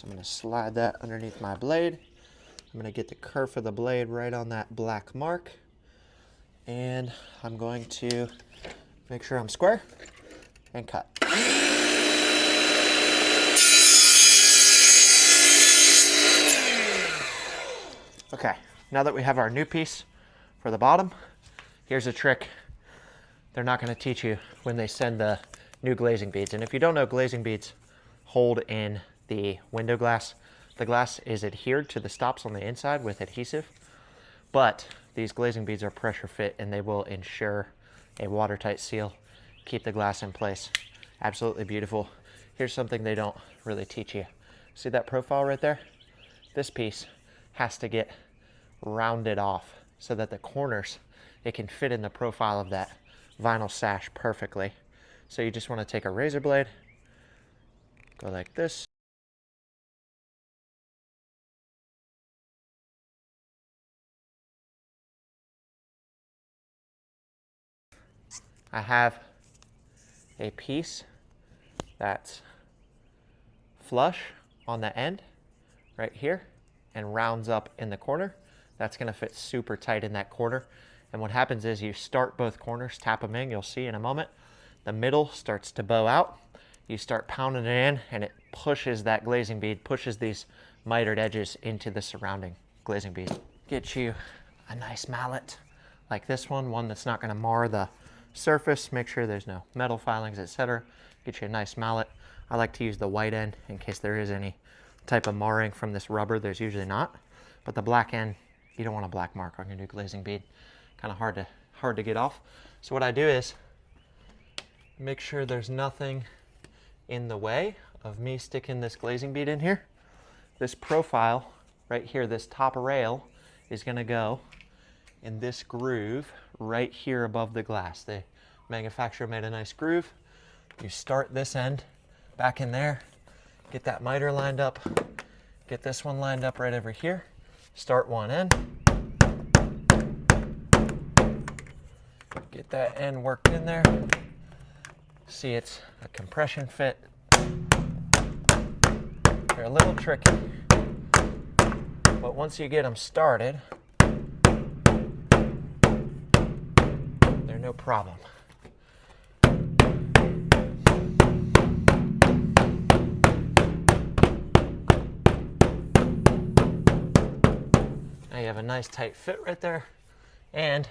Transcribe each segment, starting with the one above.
So I'm going to slide that underneath my blade. I'm going to get the kerf of the blade right on that black mark. And I'm going to make sure I'm square and cut. Okay, now that we have our new piece for the bottom, here's a trick they're not going to teach you when they send the new glazing beads. And if you don't know, glazing beads hold in the window glass. The glass is adhered to the stops on the inside with adhesive, but these glazing beads are pressure fit and they will ensure a watertight seal, keep the glass in place. Absolutely beautiful. Here's something they don't really teach you. See that profile right there? This piece has to get rounded off so that the corners, it can fit in the profile of that vinyl sash perfectly. So you just want to take a razor blade, go like this. I have a piece that's flush on the end right here and rounds up in the corner. That's going to fit super tight in that corner. And what happens is you start both corners, tap them in, you'll see in a moment. The middle starts to bow out. You start pounding it in and it pushes that glazing bead, pushes these mitered edges into the surrounding glazing bead. Get you a nice mallet like this one that's not going to mar the surface. Make sure there's no metal filings, etc. Get you a nice mallet. I like to use the white end in case there is any type of marring from this rubber. There's usually not, but the black end, you don't want a black mark on your new glazing bead. Kind of hard to get off. So what I do is make sure there's nothing in the way of me sticking this glazing bead in here. This profile right here, this top rail, is going to go in this groove right here above the glass. The manufacturer made a nice groove. You start this end back in there, get that miter lined up, get this one lined up right over here, start one end, get that end worked in there. See, it's a compression fit. They're a little tricky, but once you get them started, they're no problem. Now you have a nice tight fit right there, and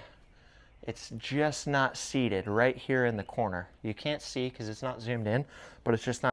it's just not seated right here in the corner. You can't see because it's not zoomed in, but it's just not